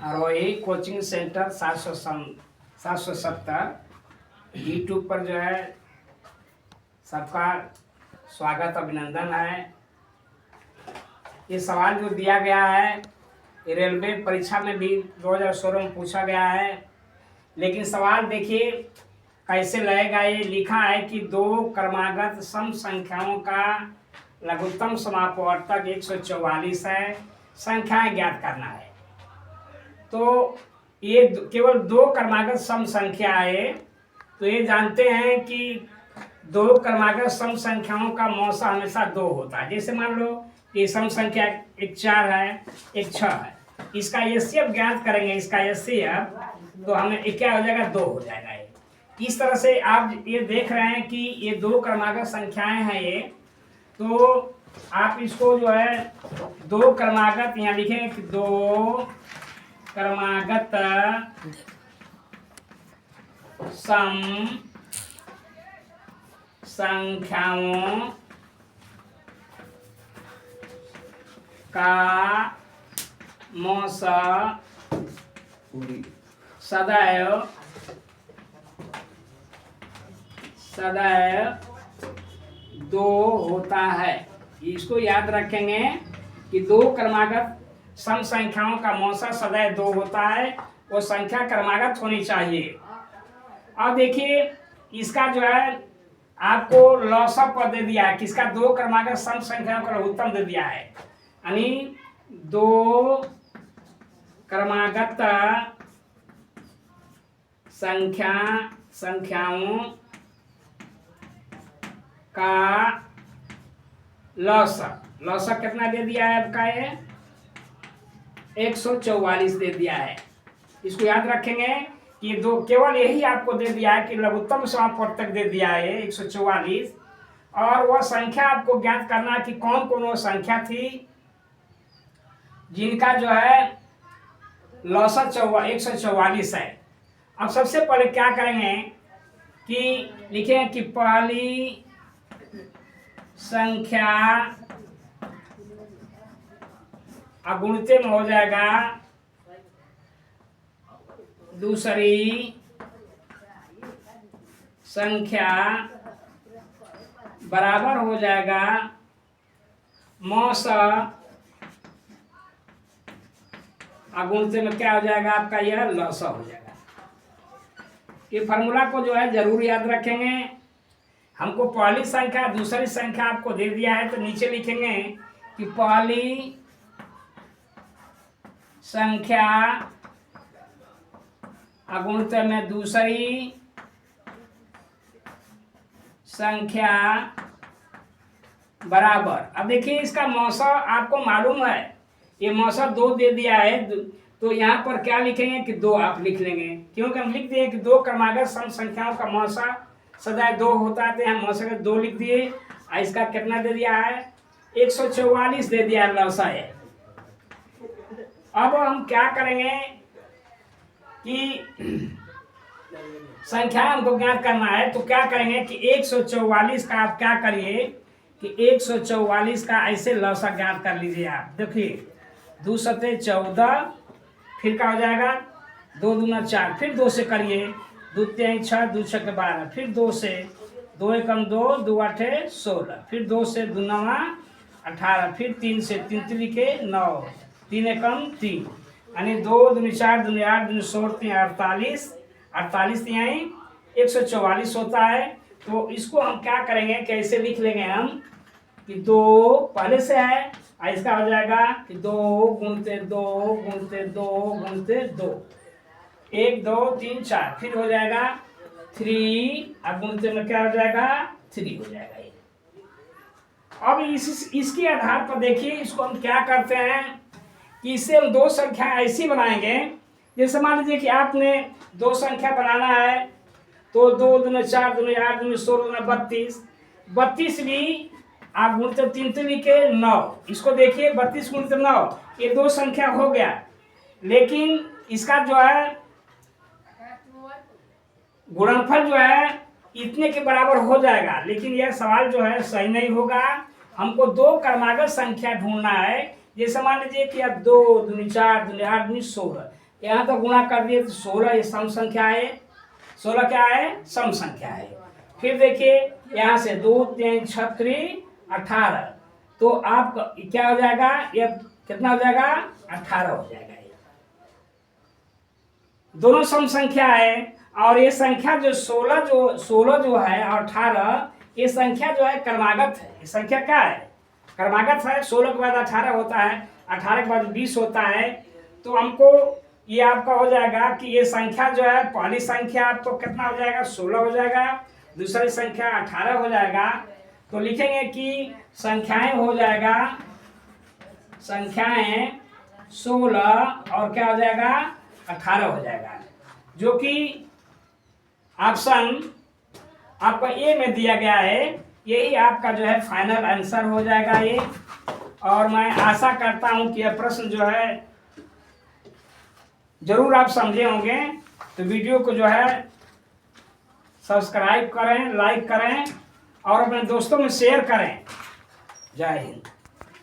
आरोही coaching centre 770 YouTube पर जो है सबका स्वागत अभिनंदन है। ये सवाल जो दिया गया है ये रेलवे परीक्षा में भी 2016 में पूछा गया है, लेकिन सवाल देखिए कैसे लगेगा। ये लिखा है कि दो क्रमागत सम संख्याओं का लघुत्तम समापवर्तक 144 है, संख्याएं ज्ञात करना है। तो ये केवल दो क्रमागत सम संख्या है, तो ये जानते हैं कि दो क्रमागत सम संख्याओं का मौसा हमेशा 2 होता है। जैसे मान लो ये सम संख्या एक 4 है, एक 6 है, इसका एचसीएफ ज्ञात करेंगे, इसका एचसीएफ तो हमें क्या हो जाएगा, 2 हो जाएगा। ये इस तरह से आप ये देख रहे हैं कि ये दो क्रमागत संख्याएं हैं ये, तो आप इसको जो है दो क्रमागत यहाँ लिखेंगे कि दो क्रमागत सम संख्याओं का मौसा सदैव सदैव 2 होता है। इसको याद रखेंगे कि दो क्रमागत सम संख्याओं का मौसा सदैव 2 होता है, वो संख्या क्रमागत होनी चाहिए। अब देखिए इसका जो है आपको लौसा पद दे दिया है, किसका दो क्रमागत सम संख्याओं का लघुत्तम दे दिया है, यानी दो क्रमागत संख्याओं का लौसा कितना दे दिया है आपका, ये 144 दे दिया है। इसको याद रखेंगे कि दो केवल यही आपको दे दिया है कि लघुत्तम समापवर्तक दे दिया है 144, और वह संख्या आपको ज्ञात करना है कि कौन कौन वो संख्या थी जिनका जो है लौसा 144 है। अब सबसे पहले क्या करेंगे कि लिखें कि पहली संख्या अगुणित में हो जाएगा, दूसरी संख्या बराबर हो जाएगा मौसा अगुणित में क्या हो जाएगा आपका, यह लौसा हो जाएगा। ये फार्मूला को जो है जरूर याद रखेंगे। हमको पहली संख्या दूसरी संख्या आपको दे दिया है, तो नीचे लिखेंगे कि पहली संख्या अगुणित में दूसरी संख्या बराबर। अब देखिए इसका मौसा आपको मालूम है, ये मौसा 2 दे दिया है, तो यहाँ पर क्या लिखेंगे कि 2 आप लिख लेंगे, क्योंकि हम लिख दिए कि दो क्रमागत सम संख्याओं का मौसा सदैव 2 होता है, तो यहाँ मौसा का 2 लिख दिए। इसका कितना दे दिया है, 144 दे दिया है लौसा है। अब हम क्या करेंगे कि संख्या हमको ज्ञात करना है, तो क्या करेंगे कि 144 का आप क्या करिए कि 144 का ऐसे लौसा ज्ञात कर लीजिए। आप देखिए 2 सते 14, फिर क्या हो जाएगा 2 दूना 4, फिर 2 से करिए, 2 3 6, 2 6 12, फिर 2 से 2 एकम 2, 2 8 16, फिर 2 से 2 9 18, फिर 3 से 3 3 9, 3 एकम 3, यानी 2 दूनी 4, दूनी 8, दूनी 16, 3 48, 48 यहाँ 144 होता है। तो इसको हम क्या करेंगे, कैसे लिख लेंगे हम कि 2 पहले से है, इसका हो जाएगा कि 2 गुणते 2 गुणते 2 गुणते 2, 1 2 3 4, फिर हो जाएगा 3, अब गुणते में क्या हो जाएगा 3 हो जाएगा ये। अब इसके आधार पर देखिए इसको हम क्या करते हैं कि इससे हम दो संख्या ऐसी बनाएंगे, जैसे मान लीजिए कि आपने दो संख्या बनाना है, तो 2 दूने 4, दूने 8, दूने 16, दूने 32, 32 भी आप गुणते 3 3 के 9, इसको देखिए 32 गुणते 9, ये दो संख्या हो गया, लेकिन इसका जो है गुणनफल जो है इतने के बराबर हो जाएगा, लेकिन यह सवाल जो है सही नहीं होगा। हमको दो क्रमागत संख्या ढूंढना है। जैसे मान लीजिए कि अब 2 दूनी 4 दूनी 8 दूनी 16, यहाँ तो गुणा कर दिए तो 16 ये सम संख्या है, 16 क्या है सम संख्या है। फिर देखिए यहाँ से 2 3 6 18, तो आप क्या हो जाएगा, ये कितना हो जाएगा 18 हो जाएगा। ये दोनों सम संख्या है और ये संख्या जो 16 जो है और 18 ये संख्या जो है क्रमागत है। ये संख्या क्या है क्रमागत है। 16 के बाद 18 होता है, 18 के बाद 20 होता है। तो हमको ये आपका हो जाएगा कि ये संख्या जो है पहली संख्या आपको कितना हो जाएगा 16 हो जाएगा, दूसरी संख्या 18 हो जाएगा। तो लिखेंगे कि संख्याएं हो जाएगा, संख्याएं 16 और क्या हो जाएगा 18 हो जाएगा, जो कि ऑप्शन आपका ए में दिया गया है। यही आपका जो है फाइनल आंसर हो जाएगा ये। और मैं आशा करता हूं कि यह प्रश्न जो है जरूर आप समझे होंगे। तो वीडियो को जो है सब्सक्राइब करें, लाइक करें और अपने दोस्तों में शेयर करें। जय हिंद।